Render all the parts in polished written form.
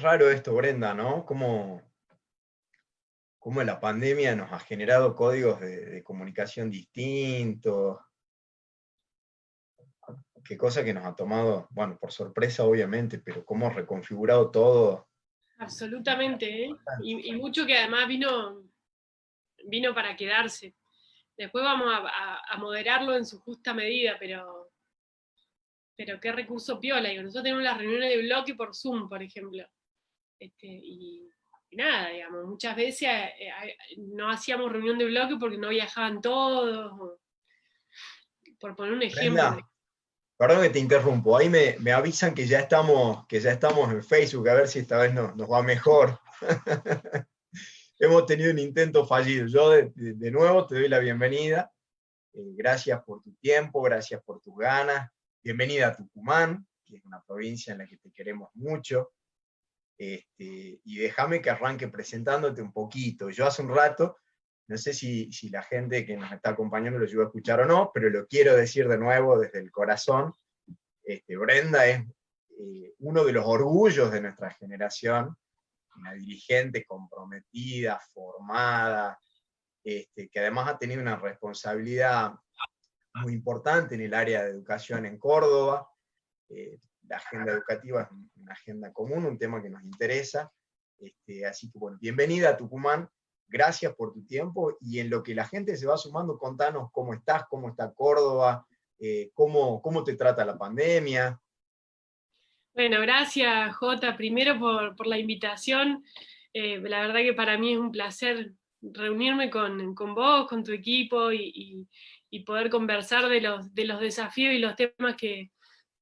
raro esto, Brenda, ¿no? Cómo la pandemia nos ha generado códigos de comunicación distintos, qué cosa que nos ha tomado, bueno, por sorpresa obviamente, pero cómo ha reconfigurado todo. Absolutamente, ¿eh? Y mucho que además vino para quedarse. Después vamos a moderarlo en su justa medida, pero qué recurso piola. Digo, nosotros tenemos las reuniones de bloque por Zoom, por ejemplo. Y nada, digamos, muchas veces no hacíamos reunión de bloque porque no viajaban todos, por poner un ejemplo. Brenda, perdón que te interrumpo, ahí me avisan que ya estamos en Facebook, a ver si esta vez nos va mejor. Hemos tenido un intento fallido. Yo de nuevo te doy la bienvenida. Gracias por tu tiempo, gracias por tus ganas. Bienvenida a Tucumán, que es una provincia en la que te queremos mucho. Y déjame que arranque presentándote un poquito. Yo hace un rato, no sé si la gente que nos está acompañando lo llegó a escuchar o no, pero lo quiero decir de nuevo desde el corazón. Brenda es uno de los orgullos de nuestra generación, una dirigente comprometida, formada, que además ha tenido una responsabilidad muy importante en el área de educación en Córdoba. La agenda educativa es una agenda común, un tema que nos interesa. Así que bueno, bienvenida a Tucumán, gracias por tu tiempo, y en lo que la gente se va sumando, contanos cómo estás, cómo está Córdoba, cómo te trata la pandemia. Bueno, gracias Jota, primero por la invitación. La verdad que para mí es un placer reunirme con vos, con tu equipo y poder conversar de los desafíos y los temas que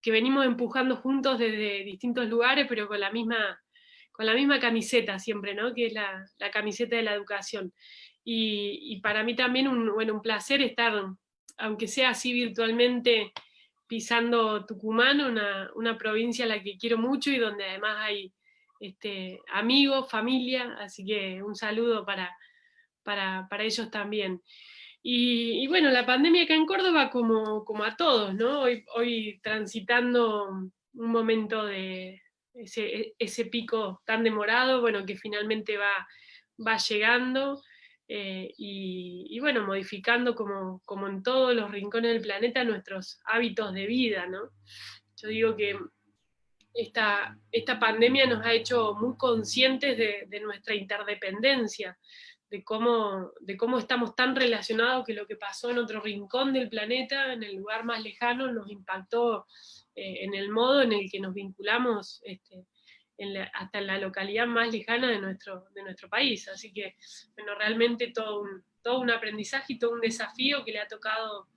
venimos empujando juntos desde distintos lugares, pero con la misma camiseta siempre, ¿no? Que es la camiseta de la educación. Y para mí también un placer estar, aunque sea así virtualmente, pisando Tucumán, una provincia a la que quiero mucho y donde además hay amigos, familia, así que un saludo para ellos también. Y bueno, la pandemia acá en Córdoba, como a todos, ¿no? Hoy transitando un momento de ese pico tan demorado, bueno, que finalmente va llegando. Y bueno, modificando como en todos los rincones del planeta nuestros hábitos de vida, ¿no? Yo digo que esta pandemia nos ha hecho muy conscientes de nuestra interdependencia, de cómo estamos tan relacionados que lo que pasó en otro rincón del planeta, en el lugar más lejano, nos impactó en el modo en el que nos vinculamos hasta en la localidad más lejana de nuestro país. Así que, bueno, realmente todo un aprendizaje y todo un desafío que le ha tocado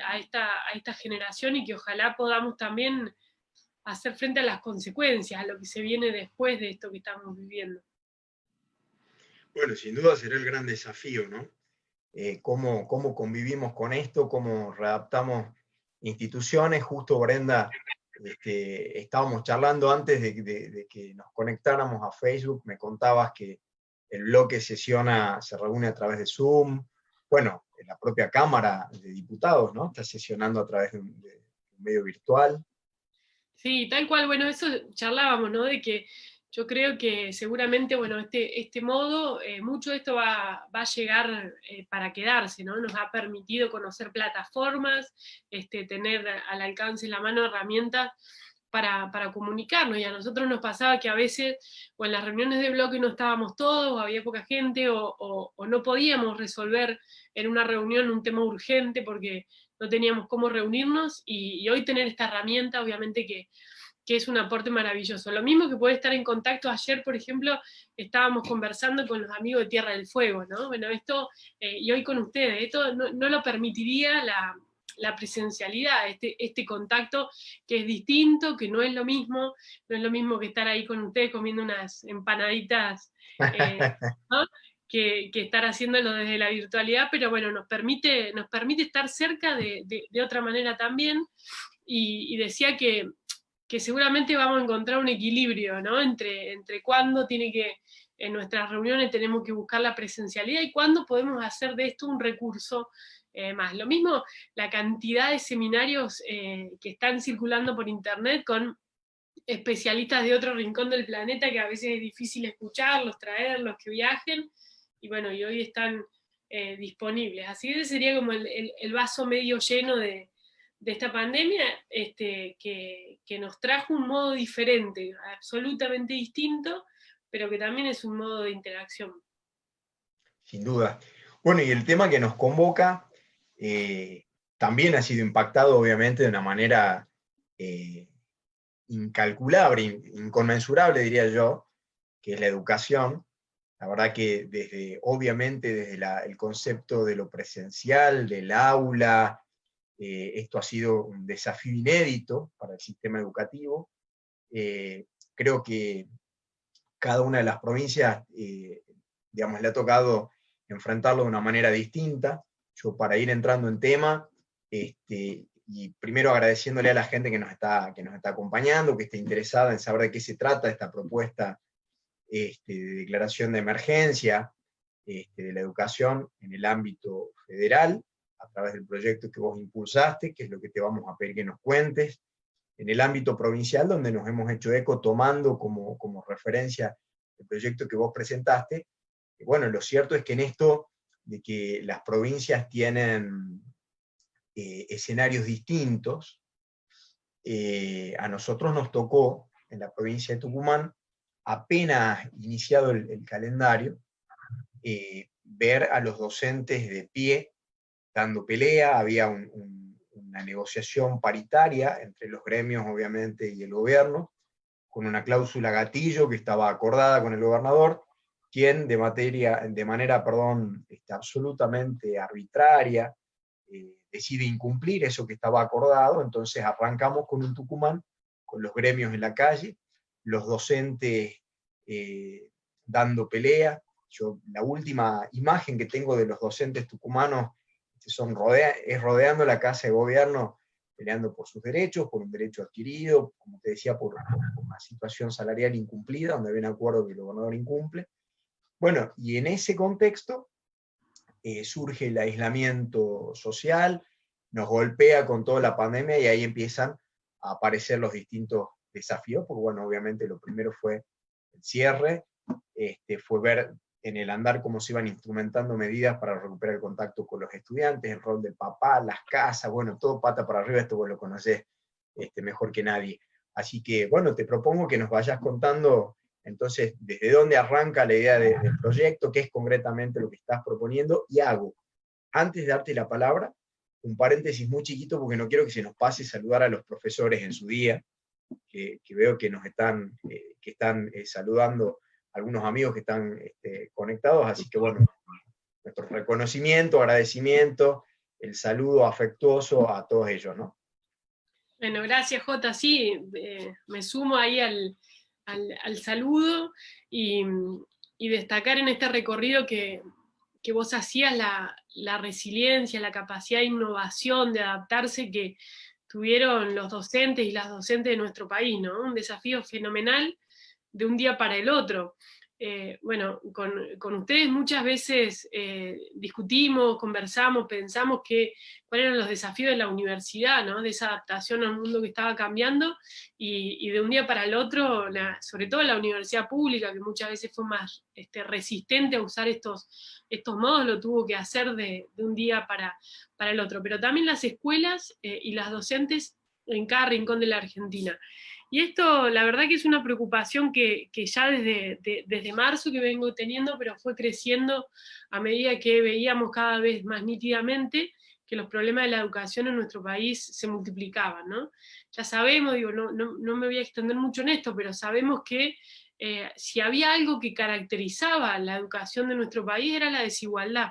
a esta generación y que ojalá podamos también hacer frente a las consecuencias, a lo que se viene después de esto que estamos viviendo. Bueno, sin duda será el gran desafío, ¿no? Cómo convivimos con esto, cómo readaptamos instituciones. Justo, Brenda, estábamos charlando antes de que nos conectáramos a Facebook, me contabas que el bloque se reúne a través de Zoom. Bueno, la propia Cámara de Diputados, ¿no? Está sesionando a través de un medio virtual. Sí, tal cual, bueno, eso charlábamos, ¿no? De que yo creo que seguramente, bueno, este modo, mucho de esto va a llegar para quedarse, ¿no? Nos ha permitido conocer plataformas, tener al alcance en la mano herramientas para comunicarnos, y a nosotros nos pasaba que a veces, o en las reuniones de bloque no estábamos todos, o había poca gente, o no podíamos resolver en una reunión un tema urgente porque no teníamos cómo reunirnos, y hoy tener esta herramienta, obviamente que es un aporte maravilloso. Lo mismo que poder estar en contacto. Ayer, por ejemplo, estábamos conversando con los amigos de Tierra del Fuego, ¿no? Bueno, esto, y hoy con ustedes, esto no lo permitiría la presencialidad, este contacto que es distinto, que no es lo mismo que estar ahí con ustedes comiendo unas empanaditas, ¿no? Que estar haciéndolo desde la virtualidad, pero bueno, nos permite estar cerca de otra manera también, y decía que seguramente vamos a encontrar un equilibrio, ¿no? Entre cuándo en nuestras reuniones tenemos que buscar la presencialidad y cuándo podemos hacer de esto un recurso más. Lo mismo, la cantidad de seminarios que están circulando por internet con especialistas de otro rincón del planeta que a veces es difícil escucharlos, traerlos, que viajen, y bueno, y hoy están disponibles. Así que ese sería como el vaso medio lleno de esta pandemia, que nos trajo un modo diferente, absolutamente distinto, pero que también es un modo de interacción. Sin duda. Bueno, y el tema que nos convoca también ha sido impactado, obviamente, de una manera incalculable, inconmensurable, diría yo, que es la educación. La verdad que obviamente, desde el concepto de lo presencial, del aula, esto ha sido un desafío inédito para el sistema educativo. Creo que cada una de las provincias, digamos, le ha tocado enfrentarlo de una manera distinta. Yo, para ir entrando en tema, y primero agradeciéndole a la gente que nos está acompañando, que está interesada en saber de qué se trata esta propuesta de declaración de emergencia de la educación en el ámbito federal, a través del proyecto que vos impulsaste, que es lo que te vamos a pedir que nos cuentes, en el ámbito provincial, donde nos hemos hecho eco tomando como referencia el proyecto que vos presentaste. Y bueno, lo cierto es que en esto de que las provincias tienen escenarios distintos, a nosotros nos tocó, en la provincia de Tucumán, apenas iniciado el calendario, ver a los docentes de pie dando pelea. Había una negociación paritaria entre los gremios, obviamente, y el gobierno, con una cláusula gatillo que estaba acordada con el gobernador, quien de manera absolutamente arbitraria decide incumplir eso que estaba acordado. Entonces arrancamos con un Tucumán, con los gremios en la calle, los docentes dando pelea. La última imagen que tengo de los docentes tucumanos es rodeando la Casa de Gobierno, peleando por sus derechos, por un derecho adquirido, como te decía, por una situación salarial incumplida, donde había un acuerdo que el gobernador incumple. Bueno, y en ese contexto surge el aislamiento social, nos golpea con toda la pandemia, y ahí empiezan a aparecer los distintos desafíos, porque bueno, obviamente lo primero fue el cierre, fue ver en el andar cómo se iban instrumentando medidas para recuperar el contacto con los estudiantes, el rol del papá, las casas, bueno, todo pata para arriba. Esto vos lo conocés mejor que nadie. Así que, bueno, te propongo que nos vayas contando, entonces, desde dónde arranca la idea del proyecto, qué es concretamente lo que estás proponiendo, y hago, antes de darte la palabra, un paréntesis muy chiquito, porque no quiero que se nos pase saludar a los profesores en su día, que veo que nos están saludando algunos amigos que están conectados. Así que bueno, nuestro reconocimiento, agradecimiento, el saludo afectuoso a todos ellos, ¿no? Bueno, gracias Jota, sí, me sumo ahí al saludo, y destacar en este recorrido que vos hacías la resiliencia, la capacidad de innovación, de adaptarse que tuvieron los docentes y las docentes de nuestro país, ¿no? Un desafío fenomenal de un día para el otro. Bueno, con ustedes muchas veces discutimos, conversamos, pensamos cuáles eran los desafíos de la universidad, ¿no? De esa adaptación al mundo que estaba cambiando, y de un día para el otro, sobre todo la universidad pública, que muchas veces fue más resistente a usar estos modos, lo tuvo que hacer de un día para el otro. Pero también las escuelas y las docentes en cada rincón de la Argentina. Y esto, la verdad que es una preocupación que ya desde marzo que vengo teniendo, pero fue creciendo a medida que veíamos cada vez más nítidamente que los problemas de la educación en nuestro país se multiplicaban, ¿no? Ya sabemos, digo, no me voy a extender mucho en esto, pero sabemos que si había algo que caracterizaba la educación de nuestro país era la desigualdad.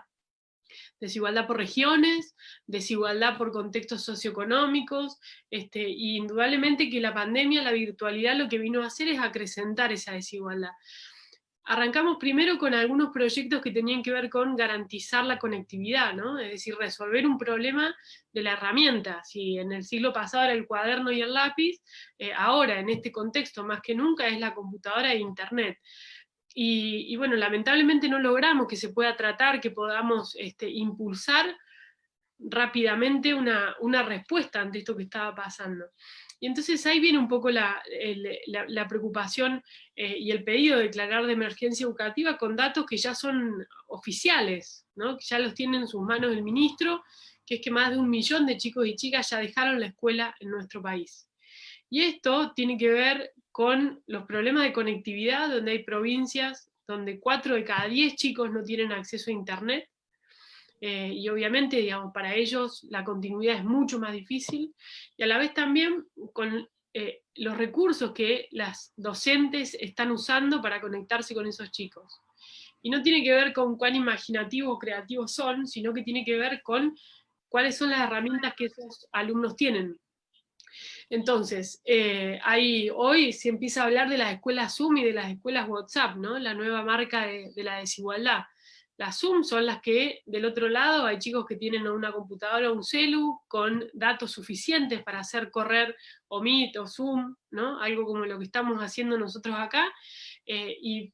Desigualdad por regiones, desigualdad por contextos socioeconómicos, y indudablemente que la pandemia, la virtualidad, lo que vino a hacer es acrecentar esa desigualdad. Arrancamos primero con algunos proyectos que tenían que ver con garantizar la conectividad, ¿no? Es decir, resolver un problema de la herramienta. Si en el siglo pasado era el cuaderno y el lápiz, ahora en este contexto más que nunca es la computadora e internet. Y bueno, lamentablemente no logramos que se pueda tratar, que podamos impulsar rápidamente una respuesta ante esto que estaba pasando. Y entonces ahí viene un poco la preocupación y el pedido de declarar de emergencia educativa con datos que ya son oficiales, ¿no? Que ya los tiene en sus manos el ministro, que es que más de 1 millón de chicos y chicas ya dejaron la escuela en nuestro país. Y esto tiene que ver con los problemas de conectividad, donde hay provincias donde 4 de cada 10 chicos no tienen acceso a Internet, y obviamente, digamos, para ellos la continuidad es mucho más difícil, y a la vez también con los recursos que las docentes están usando para conectarse con esos chicos. Y no tiene que ver con cuán imaginativos o creativos son, sino que tiene que ver con cuáles son las herramientas que esos alumnos tienen. Entonces, hoy se empieza a hablar de las escuelas Zoom y de las escuelas WhatsApp, ¿no? La nueva marca de la desigualdad. Las Zoom son las que, del otro lado, hay chicos que tienen una computadora o un celu con datos suficientes para hacer correr o Meet o Zoom, ¿no? Algo como lo que estamos haciendo nosotros acá, y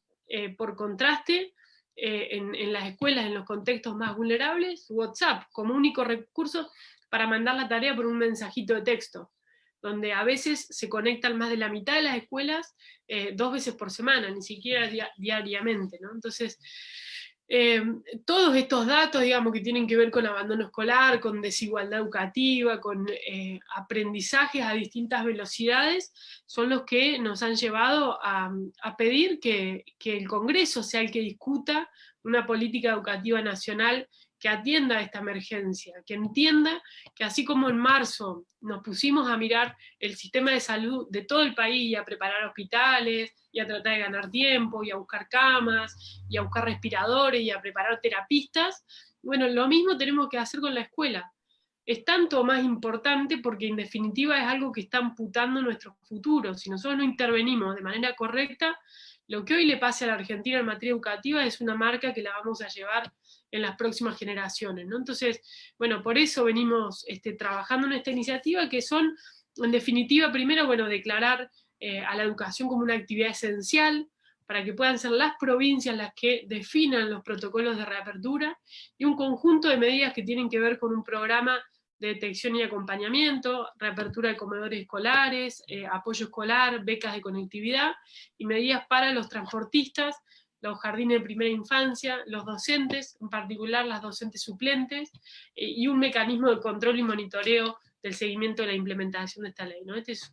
por contraste, en las escuelas, en los contextos más vulnerables, WhatsApp como único recurso para mandar la tarea por un mensajito de texto, donde a veces se conectan más de la mitad de las escuelas 2 veces por semana, ni siquiera diariamente, ¿no? Entonces, todos estos datos, digamos, que tienen que ver con abandono escolar, con desigualdad educativa, con aprendizajes a distintas velocidades, son los que nos han llevado a pedir que el Congreso sea el que discuta una política educativa nacional que atienda a esta emergencia, que entienda que así como en marzo nos pusimos a mirar el sistema de salud de todo el país y a preparar hospitales, y a tratar de ganar tiempo, y a buscar camas, y a buscar respiradores, y a preparar terapistas, bueno, lo mismo tenemos que hacer con la escuela. Es tanto más importante porque en definitiva es algo que está amputando nuestro futuro. Si nosotros no intervenimos de manera correcta, lo que hoy le pase a la Argentina en materia educativa es una marca que la vamos a llevar en las próximas generaciones, ¿no? Entonces, bueno, por eso venimos trabajando en esta iniciativa, que son, en definitiva, primero, bueno, declarar a la educación como una actividad esencial, para que puedan ser las provincias las que definan los protocolos de reapertura, y un conjunto de medidas que tienen que ver con un programa de detección y acompañamiento, reapertura de comedores escolares, apoyo escolar, becas de conectividad, y medidas para los transportistas, los jardines de primera infancia, los docentes, en particular las docentes suplentes, y un mecanismo de control y monitoreo del seguimiento de la implementación de esta ley, ¿no? Este es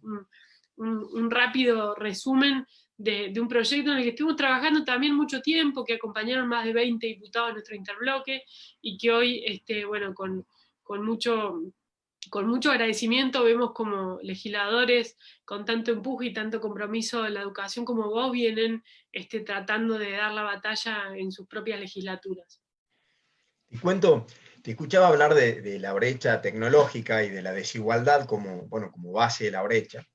un rápido resumen de un proyecto en el que estuvimos trabajando también mucho tiempo, que acompañaron más de 20 diputados en nuestro interbloque, y que hoy, bueno, con mucho agradecimiento vemos como legisladores con tanto empuje y tanto compromiso de la educación como vos vienen tratando de dar la batalla en sus propias legislaturas. Te cuento, te escuchaba hablar de la brecha tecnológica y de la desigualdad como, bueno, como base de la brecha,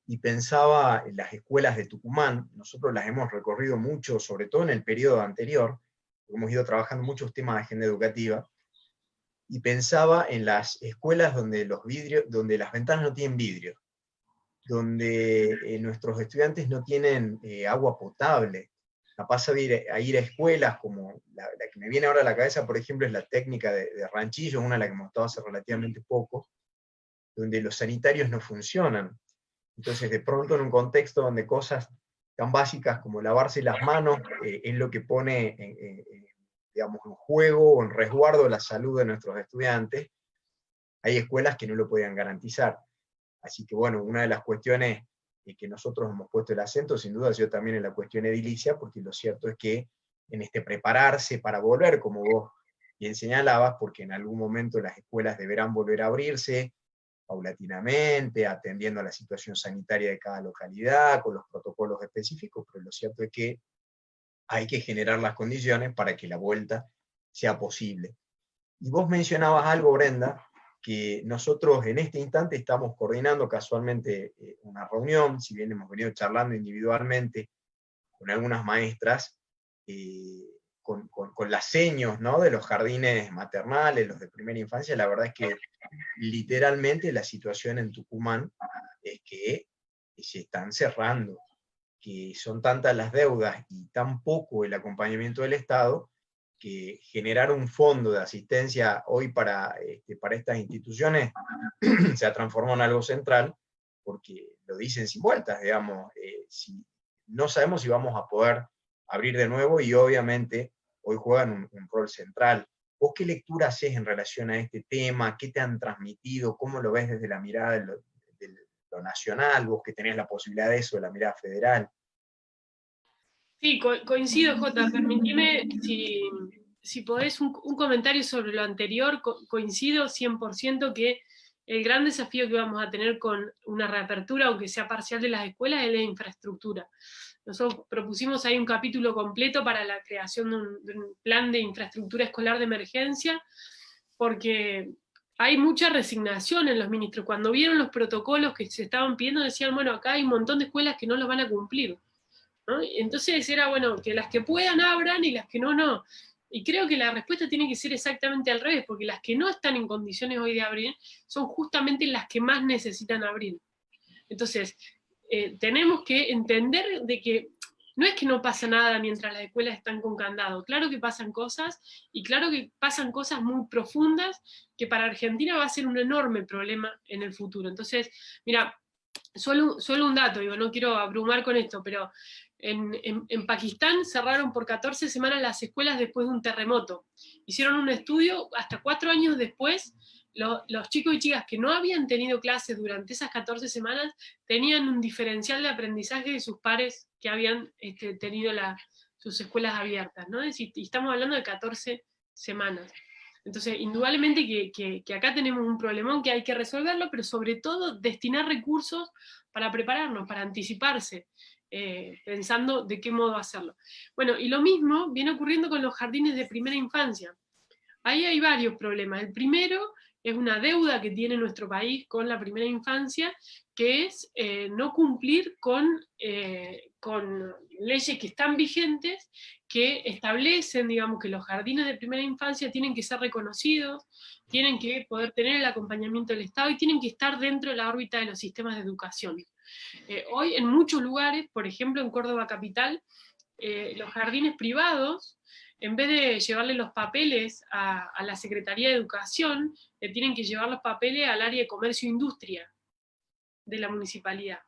y pensaba en las escuelas de Tucumán. Nosotros las hemos recorrido mucho, sobre todo en el periodo anterior, hemos ido trabajando muchos temas de agenda educativa, y pensaba en las escuelas donde donde las ventanas no tienen vidrio, donde nuestros estudiantes no tienen agua potable. Capaz de ir a escuelas como la que me viene ahora a la cabeza, por ejemplo, es la técnica de Ranchillo, una a la que hemos estado hace relativamente poco, donde los sanitarios no funcionan. Entonces, de pronto, en un contexto donde cosas tan básicas como lavarse las manos es lo que pone digamos, en juego o en resguardo la salud de nuestros estudiantes, hay escuelas que no lo podían garantizar. Así que, bueno, una de las cuestiones que nosotros hemos puesto el acento, sin duda, ha sido también en la cuestión edilicia, porque lo cierto es que en prepararse para volver, como vos bien señalabas, porque en algún momento las escuelas deberán volver a abrirse, paulatinamente, atendiendo a la situación sanitaria de cada localidad, con los protocolos específicos, pero lo cierto es que hay que generar las condiciones para que la vuelta sea posible. Y vos mencionabas algo, Brenda, que nosotros en este instante estamos coordinando casualmente una reunión, si bien hemos venido charlando individualmente con algunas maestras, con las seños, ¿no?, de los jardines maternales, los de primera infancia. La verdad es que literalmente la situación en Tucumán es que se están cerrando, que son tantas las deudas y tan poco el acompañamiento del Estado, que generar un fondo de asistencia hoy para estas instituciones se ha transformado en algo central, porque lo dicen sin vueltas, digamos, no sabemos si vamos a poder abrir de nuevo y obviamente hoy juegan un rol central. ¿Vos qué lectura haces en relación a este tema? ¿Qué te han transmitido? ¿Cómo lo ves desde la mirada de lo nacional? Vos que tenés la posibilidad de eso, de la mirada federal. Sí, coincido, Jota. Permitime, si podés, un comentario sobre lo anterior. Coincido 100% que el gran desafío que vamos a tener con una reapertura, aunque sea parcial, de las escuelas, es la infraestructura. Nosotros propusimos ahí un capítulo completo para la creación de un plan de infraestructura escolar de emergencia, porque hay mucha resignación en los ministros. Cuando vieron los protocolos que se estaban pidiendo, decían, bueno, acá hay un montón de escuelas que no los van a cumplir, ¿no? Entonces era, bueno, que las que puedan abran y las que no, no. Y creo que la respuesta tiene que ser exactamente al revés, porque las que no están en condiciones hoy de abrir son justamente las que más necesitan abrir. Entonces, tenemos que entender de que no es que no pasa nada mientras las escuelas están con candado. Claro que pasan cosas, y claro que pasan cosas muy profundas, que para Argentina va a ser un enorme problema en el futuro. Entonces, mira, solo un dato, digo, no quiero abrumar con esto, pero en Pakistán cerraron por 14 semanas las escuelas después de un terremoto. Hicieron un estudio, hasta 4 años después, los chicos y chicas que no habían tenido clases durante esas 14 semanas tenían un diferencial de aprendizaje de sus pares que habían tenido sus escuelas abiertas, ¿no? Y estamos hablando de 14 semanas. Entonces, indudablemente que acá tenemos un problemón que hay que resolverlo, pero sobre todo destinar recursos para prepararnos, para anticiparse, pensando de qué modo hacerlo. Bueno, y lo mismo viene ocurriendo con los jardines de primera infancia. Ahí hay varios problemas. El primero es una deuda que tiene nuestro país con la primera infancia, que es no cumplir con leyes que están vigentes, que establecen, digamos, que los jardines de primera infancia tienen que ser reconocidos, tienen que poder tener el acompañamiento del Estado y tienen que estar dentro de la órbita de los sistemas de educación. Hoy en muchos lugares, por ejemplo en Córdoba capital, los jardines privados, en vez de llevarle los papeles a la Secretaría de Educación, le tienen que llevar los papeles al área de comercio e industria de la municipalidad.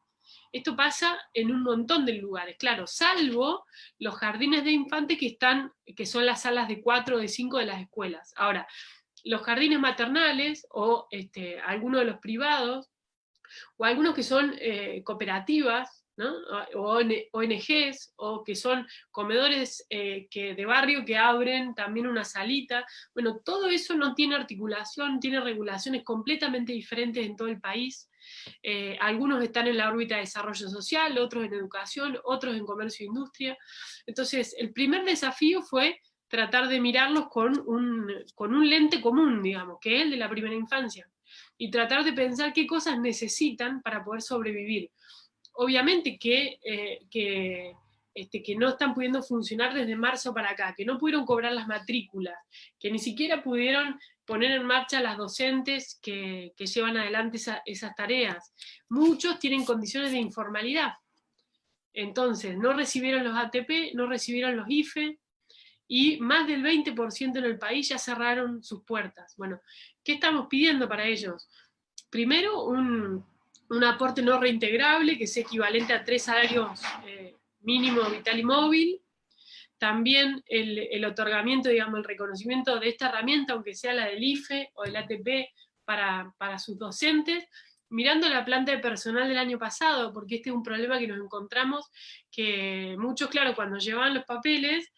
Esto pasa en un montón de lugares, claro, salvo los jardines de infantes que son las salas de 4 o de 5 de las escuelas. Ahora, los jardines maternales o algunos de los privados, o algunos que son cooperativas, ¿no? O ONGs, o que son comedores de barrio que abren también una salita. Bueno, todo eso no tiene articulación, tiene regulaciones completamente diferentes en todo el país. Algunos están en la órbita de desarrollo social, otros en educación, otros en comercio e industria. Entonces, el primer desafío fue tratar de mirarlos con un lente común, digamos, que es el de la primera infancia, y tratar de pensar qué cosas necesitan para poder sobrevivir. Obviamente que no están pudiendo funcionar desde marzo para acá, que no pudieron cobrar las matrículas, que ni siquiera pudieron poner en marcha las docentes que llevan adelante esas tareas. Muchos tienen condiciones de informalidad. Entonces, no recibieron los ATP, no recibieron los IFE, y más del 20% en el país ya cerraron sus puertas. Bueno, ¿qué estamos pidiendo para ellos? Primero, un aporte no reintegrable, que sea equivalente a 3 salarios mínimo vital y móvil. También el otorgamiento, digamos, el reconocimiento de esta herramienta, aunque sea la del IFE o del ATP, para sus docentes, mirando la planta de personal del año pasado, porque este es un problema que nos encontramos, que muchos, claro, cuando llevaban los papeles,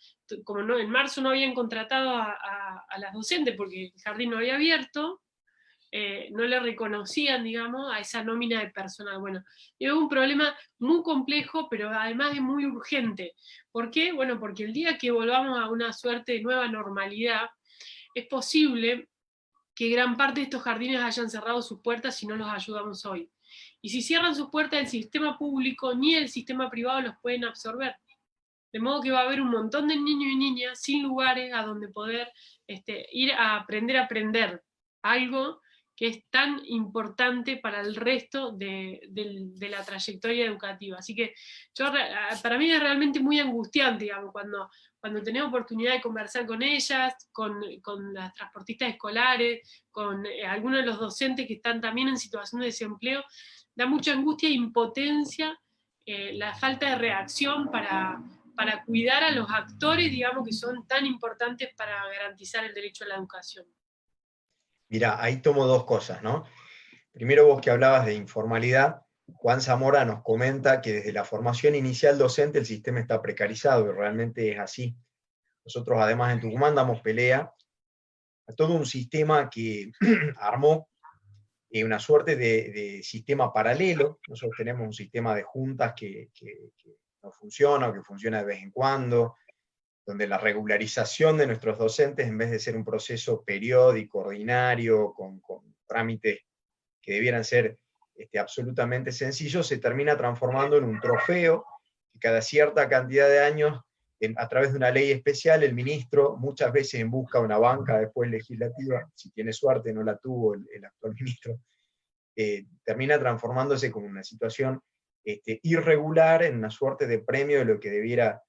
como no, en marzo no habían contratado a las docentes porque el jardín no había abierto, no le reconocían, digamos, a esa nómina de personal. Bueno, es un problema muy complejo, pero además es muy urgente. ¿Por qué? Bueno, porque el día que volvamos a una suerte de nueva normalidad, es posible que gran parte de estos jardines hayan cerrado sus puertas si no los ayudamos hoy. Y si cierran sus puertas, el sistema público ni el sistema privado los pueden absorber. De modo que va a haber un montón de niños y niñas sin lugares a donde poder ir a aprender algo que es tan importante para el resto de la trayectoria educativa. Así que para mí es realmente muy angustiante, digamos, cuando tenés oportunidad de conversar con ellas, con las transportistas escolares, con algunos de los docentes que están también en situación de desempleo, da mucha angustia e impotencia la falta de reacción para cuidar a los actores, digamos, que son tan importantes para garantizar el derecho a la educación. Mira, ahí tomo dos cosas, ¿no? Primero, vos que hablabas de informalidad, Juan Zamora nos comenta que desde la formación inicial docente el sistema está precarizado, y realmente es así. Nosotros además en Tucumán damos pelea a todo un sistema que armó una suerte de sistema paralelo. Nosotros tenemos un sistema de juntas que no funciona o que funciona de vez en cuando, donde la regularización de nuestros docentes, en vez de ser un proceso periódico, ordinario, con trámites que debieran ser absolutamente sencillos, se termina transformando en un trofeo que cada cierta cantidad de años, a través de una ley especial, el ministro, muchas veces en busca de una banca después legislativa, si tiene suerte, no la tuvo el actual ministro, termina transformándose como una situación irregular en una suerte de premio de lo que debiera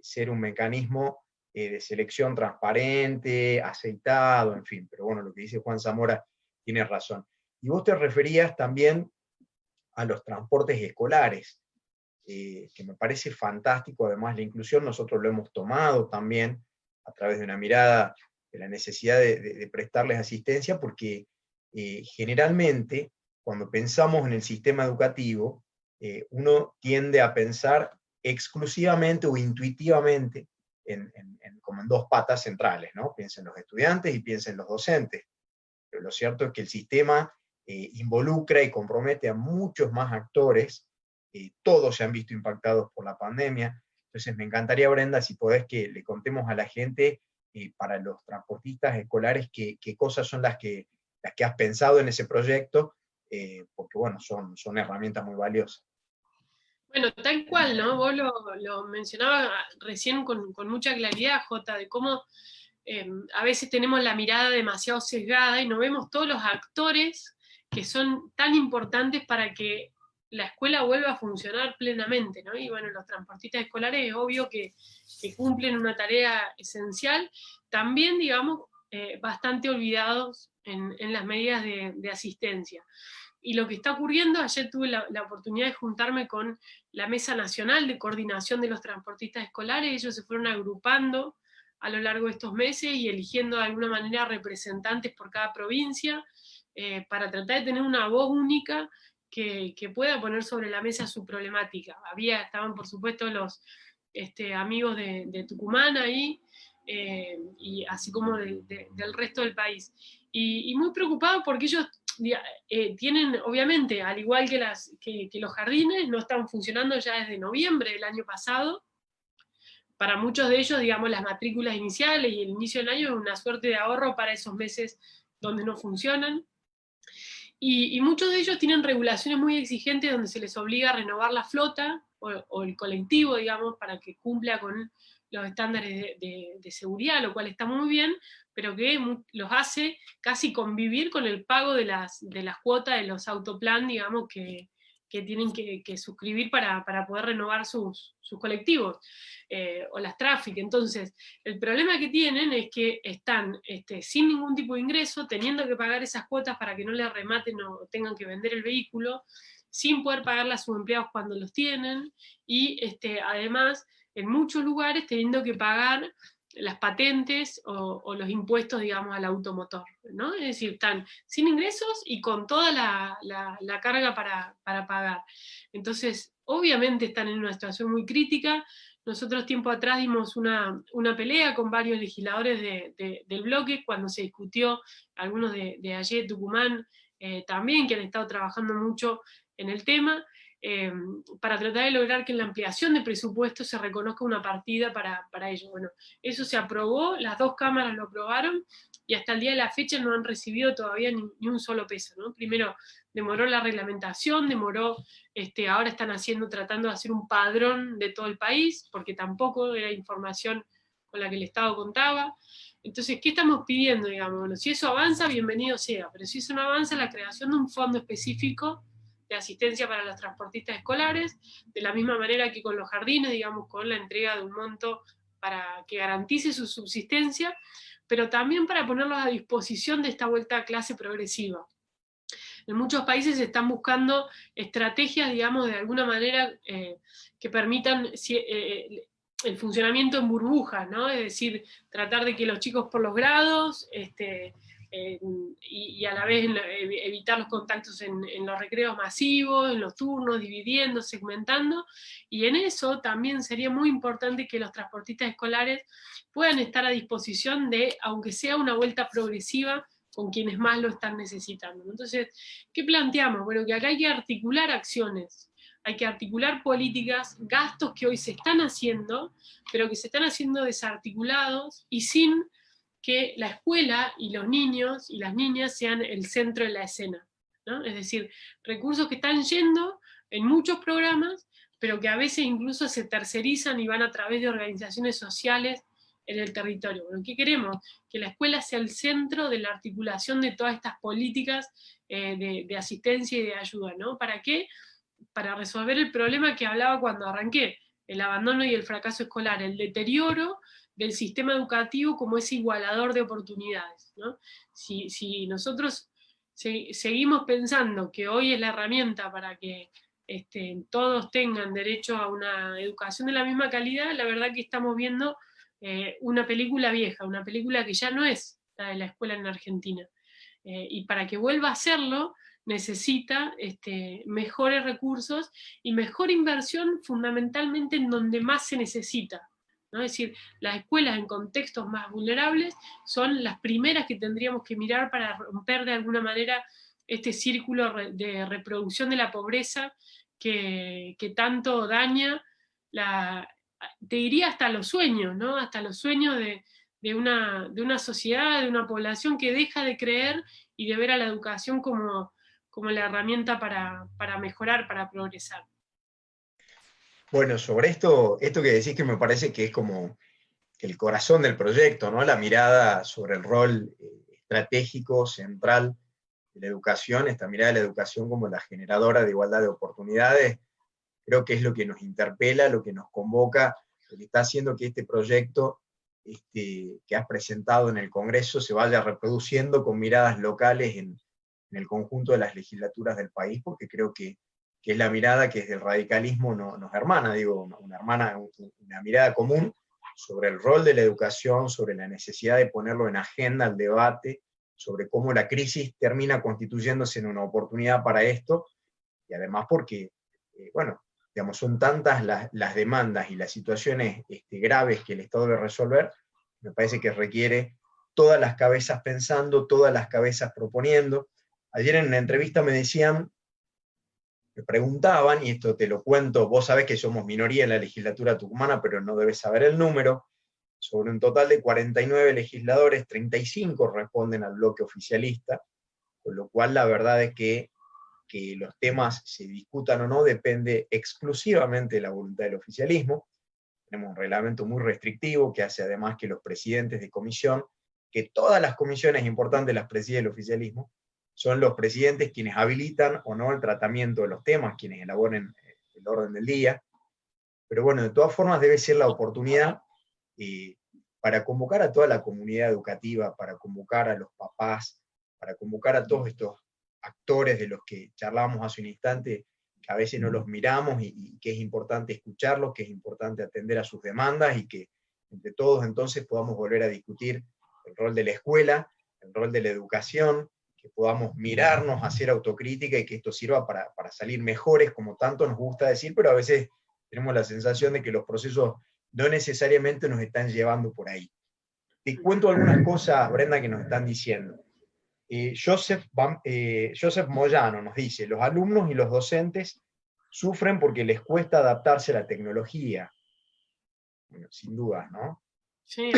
ser un mecanismo de selección transparente, aceitado, en fin. Pero bueno, lo que dice Juan Zamora tiene razón. Y vos te referías también a los transportes escolares, que me parece fantástico. Además, la inclusión nosotros lo hemos tomado también a través de una mirada de la necesidad de prestarles asistencia, porque generalmente, cuando pensamos en el sistema educativo, uno tiende a pensar exclusivamente o intuitivamente como en dos patas centrales, ¿no? Piensa en los estudiantes y piensa en los docentes. Pero lo cierto es que el sistema involucra y compromete a muchos más actores. Todos se han visto impactados por la pandemia. Entonces me encantaría, Brenda, si podés que le contemos a la gente, para los transportistas escolares, qué cosas son las que has pensado en ese proyecto, porque bueno, son herramientas muy valiosas. Bueno, tal cual, ¿no? Vos lo mencionabas recién con mucha claridad, Jota, de cómo a veces tenemos la mirada demasiado sesgada y no vemos todos los actores que son tan importantes para que la escuela vuelva a funcionar plenamente, ¿no? Y bueno, los transportistas escolares es obvio que cumplen una tarea esencial, también, digamos, bastante olvidados en las medidas de asistencia. Y lo que está ocurriendo, ayer tuve la oportunidad de juntarme con la Mesa Nacional de Coordinación de los Transportistas Escolares. Ellos se fueron agrupando a lo largo de estos meses y eligiendo de alguna manera representantes por cada provincia, para tratar de tener una voz única que pueda poner sobre la mesa su problemática. Estaban por supuesto los amigos de Tucumán ahí, y así como del resto del país. Y muy preocupados porque ellos tienen, obviamente, al igual que los jardines, no están funcionando ya desde noviembre del año pasado. Para muchos de ellos, digamos, las matrículas iniciales y el inicio del año es una suerte de ahorro para esos meses donde no funcionan. Y muchos de ellos tienen regulaciones muy exigentes donde se les obliga a renovar la flota o el colectivo, digamos, para que cumpla con los estándares de seguridad, lo cual está muy bien, pero que los hace casi convivir con el pago de las cuotas de los autoplan, digamos, que tienen que suscribir para poder renovar sus colectivos, o las tráficas. Entonces, el problema que tienen es que están sin ningún tipo de ingreso, teniendo que pagar esas cuotas para que no les rematen o tengan que vender el vehículo, sin poder pagarle a sus empleados cuando los tienen, y además, en muchos lugares, teniendo que pagar las patentes o los impuestos, digamos, al automotor, ¿no? Es decir, están sin ingresos y con toda la carga para pagar. Entonces, obviamente están en una situación muy crítica. Nosotros tiempo atrás dimos una pelea con varios legisladores del bloque cuando se discutió, algunos de allí, Tucumán, también, que han estado trabajando mucho en el tema, para tratar de lograr que en la ampliación de presupuesto se reconozca una partida para ello. Bueno, eso se aprobó, las dos cámaras lo aprobaron, y hasta el día de la fecha no han recibido todavía ni un solo peso, ¿no? Primero demoró la reglamentación, ahora están tratando de hacer un padrón de todo el país, porque tampoco era información con la que el Estado contaba. Entonces, ¿qué estamos pidiendo, digamos? Bueno, si eso avanza, bienvenido sea, pero si eso no avanza, la creación de un fondo específico de asistencia para los transportistas escolares, de la misma manera que con los jardines, digamos, con la entrega de un monto para que garantice su subsistencia, pero también para ponerlos a disposición de esta vuelta a clase progresiva. En muchos países se están buscando estrategias, digamos, de alguna manera que permitan el funcionamiento en burbujas, ¿no? Es decir, tratar de que los chicos por los grados, y a la vez evitar los contactos en los recreos masivos, en los turnos, dividiendo, segmentando, y en eso también sería muy importante que los transportistas escolares puedan estar a disposición de, aunque sea una vuelta progresiva, con quienes más lo están necesitando. Entonces, ¿qué planteamos? Bueno, que acá hay que articular acciones, hay que articular políticas, gastos que hoy se están haciendo, pero que se están haciendo desarticulados y sin que la escuela y los niños y las niñas sean el centro de la escena, ¿no? Es decir, recursos que están yendo en muchos programas, pero que a veces incluso se tercerizan y van a través de organizaciones sociales en el territorio. Bueno, ¿qué queremos? Que la escuela sea el centro de la articulación de todas estas políticas de asistencia y de ayuda, ¿no? ¿Para qué? Para resolver el problema que hablaba cuando arranqué, el abandono y el fracaso escolar, el deterioro del sistema educativo como ese igualador de oportunidades, ¿no? Si nosotros seguimos pensando que hoy es la herramienta para que todos tengan derecho a una educación de la misma calidad, la verdad que estamos viendo una película vieja, una película que ya no es la de la escuela en Argentina. Y para que vuelva a hacerlo, necesita mejores recursos y mejor inversión fundamentalmente en donde más se necesita, ¿no? Es decir, las escuelas en contextos más vulnerables son las primeras que tendríamos que mirar para romper de alguna manera este círculo de reproducción de la pobreza que tanto daña te diría hasta los sueños, ¿no? Hasta los sueños de una sociedad, de una población que deja de creer y de ver a la educación como la herramienta para mejorar, para progresar. Bueno, sobre esto que decís que me parece que es como el corazón del proyecto, ¿no? La mirada sobre el rol estratégico, central de la educación, esta mirada de la educación como la generadora de igualdad de oportunidades, creo que es lo que nos interpela, lo que nos convoca, lo que está haciendo que este proyecto que has presentado en el Congreso se vaya reproduciendo con miradas locales en el conjunto de las legislaturas del país, porque creo que es la mirada que desde el radicalismo nos hermana, digo, una mirada común sobre el rol de la educación, sobre la necesidad de ponerlo en agenda al debate, sobre cómo la crisis termina constituyéndose en una oportunidad para esto, y además porque, bueno, digamos, son tantas las demandas y las situaciones graves que el Estado debe resolver, me parece que requiere todas las cabezas pensando, todas las cabezas proponiendo. Ayer en una entrevista me preguntaban, y esto te lo cuento, vos sabés que somos minoría en la legislatura tucumana, pero no debes saber el número, sobre un total de 49 legisladores, 35 responden al bloque oficialista, con lo cual la verdad es que los temas se discutan o no depende exclusivamente de la voluntad del oficialismo. Tenemos un reglamento muy restrictivo que hace además que los presidentes de comisión, que todas las comisiones importantes las preside el oficialismo, son los presidentes quienes habilitan o no el tratamiento de los temas, quienes elaboren el orden del día. Pero bueno, de todas formas debe ser la oportunidad para convocar a toda la comunidad educativa, para convocar a los papás, para convocar a todos estos actores de los que charlábamos hace un instante, que a veces no los miramos y que es importante escucharlos, que es importante atender a sus demandas y que entre todos entonces podamos volver a discutir el rol de la escuela, el rol de la educación, que podamos mirarnos, hacer autocrítica y que esto sirva para salir mejores, como tanto nos gusta decir, pero a veces tenemos la sensación de que los procesos no necesariamente nos están llevando por ahí. Te cuento algunas cosas, Brenda, que nos están diciendo. Joseph Moyano nos dice, los alumnos y los docentes sufren porque les cuesta adaptarse a la tecnología. Bueno, sin dudas, ¿no? Sí.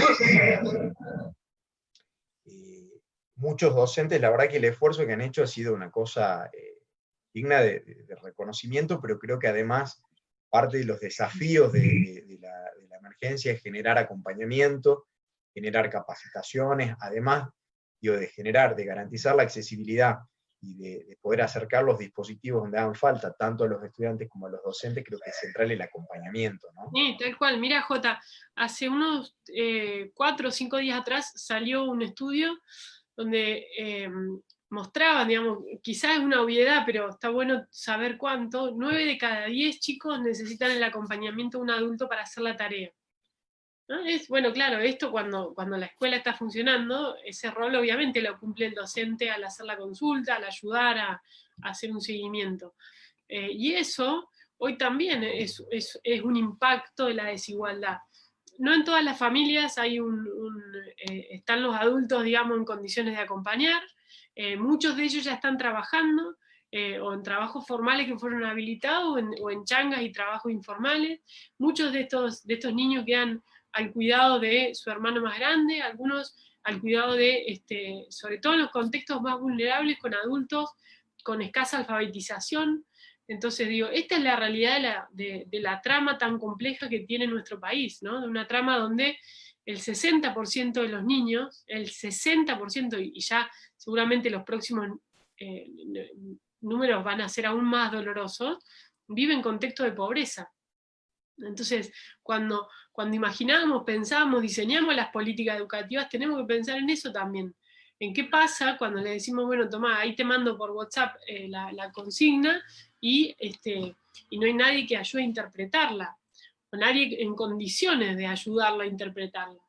Muchos docentes, la verdad que el esfuerzo que han hecho ha sido una cosa digna de reconocimiento, pero creo que además parte de los desafíos de la emergencia es generar acompañamiento, generar capacitaciones, además de garantizar la accesibilidad y de poder acercar los dispositivos donde hagan falta, tanto a los estudiantes como a los docentes, creo que es central el acompañamiento, ¿no? Sí, tal cual. Mira, Jota, hace unos 4 o 5 días atrás salió un estudio donde mostraban, digamos, quizás es una obviedad, pero está bueno saber cuánto, 9 de cada 10 chicos necesitan el acompañamiento de un adulto para hacer la tarea. ¿No? Bueno, claro, esto cuando la escuela está funcionando, ese rol obviamente lo cumple el docente al hacer la consulta, al ayudar a hacer un seguimiento. Y eso hoy también es un impacto de la desigualdad. No en todas las familias están los adultos, digamos, en condiciones de acompañar. Muchos de ellos ya están trabajando, o en trabajos formales que fueron habilitados, o en changas y trabajos informales. Muchos de estos niños quedan al cuidado de su hermano más grande, algunos al cuidado de, sobre todo en los contextos más vulnerables, con adultos con escasa alfabetización. Entonces digo, esta es la realidad de la trama tan compleja que tiene nuestro país, ¿no? De una trama donde el 60% de los niños, el 60%, y ya seguramente los próximos números van a ser aún más dolorosos, viven en contextos de pobreza. Entonces, cuando imaginamos, pensamos, diseñamos las políticas educativas, tenemos que pensar en eso también. ¿En qué pasa cuando le decimos, bueno, tomá, ahí te mando por WhatsApp la consigna y no hay nadie que ayude a interpretarla, o nadie en condiciones de ayudarla a interpretarla?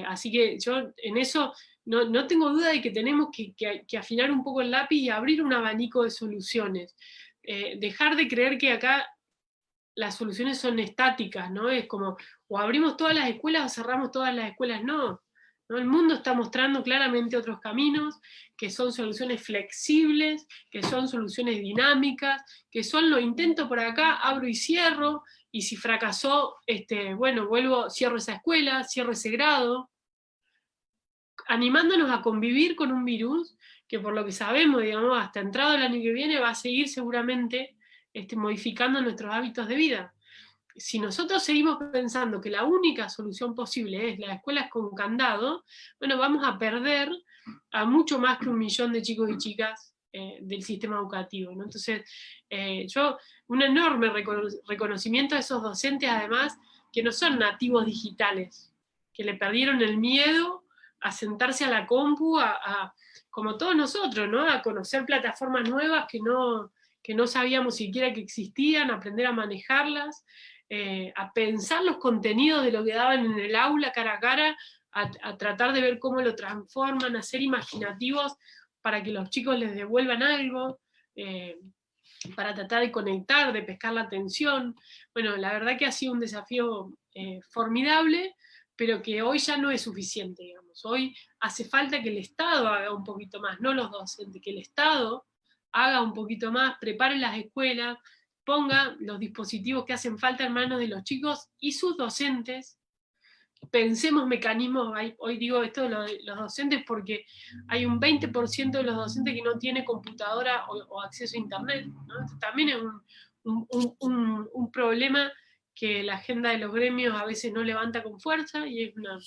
Así que yo en eso no tengo duda de que tenemos que afinar un poco el lápiz y abrir un abanico de soluciones. Dejar de creer que acá las soluciones son estáticas, ¿no? Es como, o abrimos todas las escuelas o cerramos todas las escuelas, no. ¿No? El mundo está mostrando claramente otros caminos, que son soluciones flexibles, que son soluciones dinámicas, que son lo intento por acá, abro y cierro, y si fracasó, bueno, vuelvo, cierro esa escuela, cierro ese grado, animándonos a convivir con un virus que por lo que sabemos, digamos, hasta entrado el año que viene va a seguir seguramente modificando nuestros hábitos de vida. Si nosotros seguimos pensando que la única solución posible es las escuelas con candado, bueno, vamos a perder a mucho más que 1 millón de chicos y chicas del sistema educativo, ¿no? Entonces, yo, un enorme reconocimiento a esos docentes, además, que no son nativos digitales, que le perdieron el miedo a sentarse a la compu, como todos nosotros, ¿no? A conocer plataformas nuevas que no sabíamos siquiera que existían, aprender a manejarlas, a pensar los contenidos de lo que daban en el aula cara a cara, a tratar de ver cómo lo transforman, a ser imaginativos para que los chicos les devuelvan algo, para tratar de conectar, de pescar la atención. Bueno, la verdad que ha sido un desafío formidable, pero que hoy ya no es suficiente, digamos. Hoy hace falta que el Estado haga un poquito más, no los docentes, que el Estado haga un poquito más, prepare las escuelas, ponga los dispositivos que hacen falta en manos de los chicos y sus docentes. Pensemos mecanismos, hoy digo esto de los docentes porque hay un 20% de los docentes que no tiene computadora o acceso a internet, ¿no? Esto también es un problema que la agenda de los gremios a veces no levanta con fuerza y es una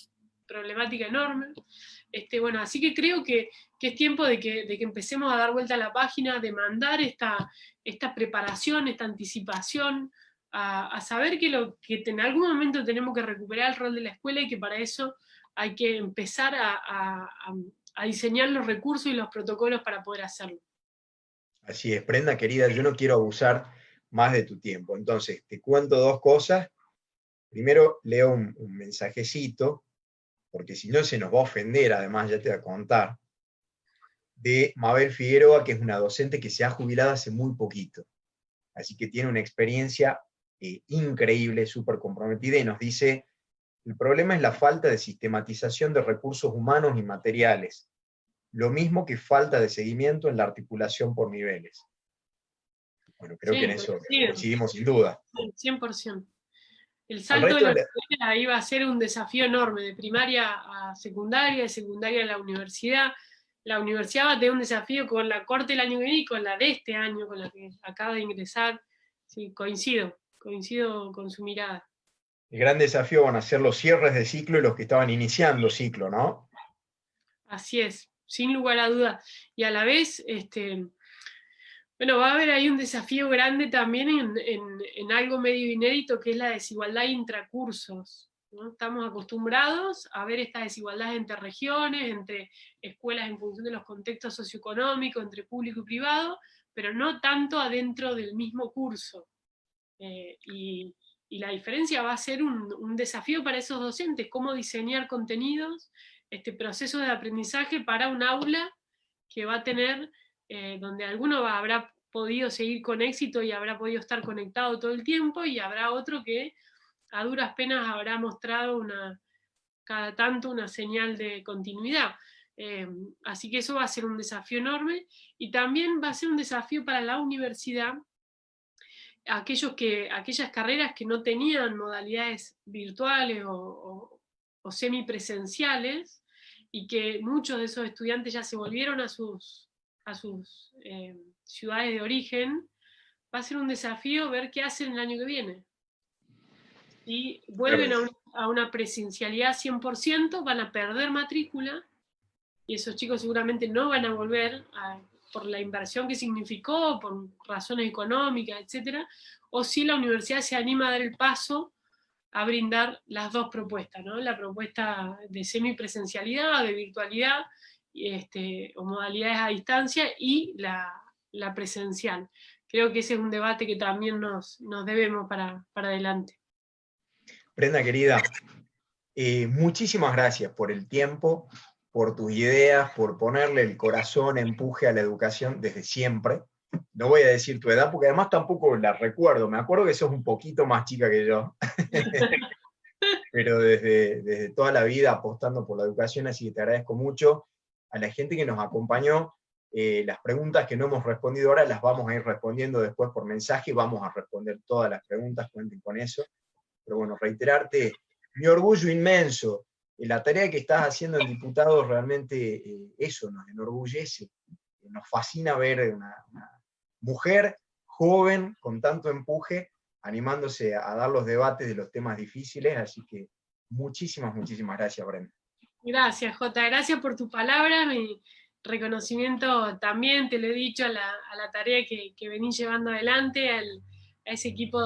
problemática enorme. Bueno, así que creo que es tiempo de que empecemos a dar vuelta a la página, de mandar esta preparación, esta anticipación, a saber que en algún momento tenemos que recuperar el rol de la escuela y que para eso hay que empezar a diseñar los recursos y los protocolos para poder hacerlo. Así es, Brenda, querida, yo no quiero abusar más de tu tiempo. Entonces, te cuento 2 cosas. Primero, leo un mensajecito, porque si no se nos va a ofender, además ya te voy a contar, de Mabel Figueroa, que es una docente que se ha jubilado hace muy poquito. Así que tiene una experiencia increíble, súper comprometida, y nos dice, el problema es la falta de sistematización de recursos humanos y materiales, lo mismo que falta de seguimiento en la articulación por niveles. Bueno, creo que en eso coincidimos sin duda. 100%. El salto de la escuela iba a ser un desafío enorme, de primaria a secundaria, de secundaria a la universidad. La universidad va a tener un desafío con la corte del año que viene y con la de este año, con la que acaba de ingresar. Sí, coincido con su mirada. El gran desafío van a ser los cierres de ciclo y los que estaban iniciando ciclo, ¿no? Así es, sin lugar a dudas. Y a la vez, bueno, va a haber ahí un desafío grande también en algo medio inédito, que es la desigualdad intracursos. ¿no? Estamos acostumbrados a ver estas desigualdades entre regiones, entre escuelas en función de los contextos socioeconómicos, entre público y privado, pero no tanto adentro del mismo curso. Y la diferencia va a ser un desafío para esos docentes, cómo diseñar contenidos, procesos de aprendizaje para un aula que va a tener, donde alguno habrá podido seguir con éxito y habrá podido estar conectado todo el tiempo, y habrá otro que a duras penas habrá mostrado cada tanto una señal de continuidad. Así que eso va a ser un desafío enorme, y también va a ser un desafío para la universidad, aquellas carreras que no tenían modalidades virtuales o semipresenciales, y que muchos de esos estudiantes ya se volvieron a sus ciudades de origen. Va a ser un desafío ver qué hacen el año que viene. Si vuelven a una presencialidad 100%, van a perder matrícula, y esos chicos seguramente no van a volver por la inversión que significó, por razones económicas, etc. O si la universidad se anima a dar el paso a brindar las dos propuestas, ¿no? La propuesta de semipresencialidad, de virtualidad, o modalidades a distancia, y la presencial. Creo que ese es un debate que también nos debemos para adelante. Brenda, querida, muchísimas gracias por el tiempo, por tus ideas, por ponerle el corazón, empuje a la educación desde siempre. No voy a decir tu edad, porque además tampoco la recuerdo. Me acuerdo que sos un poquito más chica que yo. Pero desde toda la vida apostando por la educación, así que te agradezco mucho. A la gente que nos acompañó, las preguntas que no hemos respondido ahora las vamos a ir respondiendo después por mensaje, vamos a responder todas las preguntas, cuenten con eso. Pero bueno, reiterarte mi orgullo inmenso. La tarea que estás haciendo en Diputados realmente eso nos enorgullece. Nos fascina ver una mujer joven con tanto empuje animándose a dar los debates de los temas difíciles, así que muchísimas gracias, Brenda. Gracias, Jota, gracias por tus palabras, mi reconocimiento también, te lo he dicho, a la tarea que venís llevando adelante, a ese equipo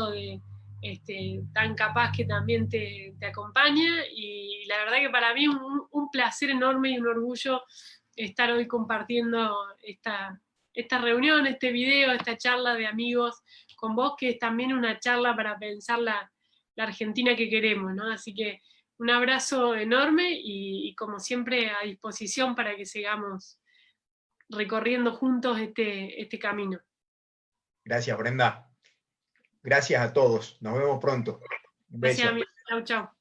tan capaz que también te acompaña, y la verdad que para mí es un placer enorme y un orgullo estar hoy compartiendo esta reunión, este video, esta charla de amigos con vos, que es también una charla para pensar la Argentina que queremos, ¿no? Así que un abrazo enorme, y como siempre a disposición para que sigamos recorriendo juntos este camino. Gracias, Brenda. Gracias a todos. Nos vemos pronto. Un beso. Gracias, amigo. Chau, chau.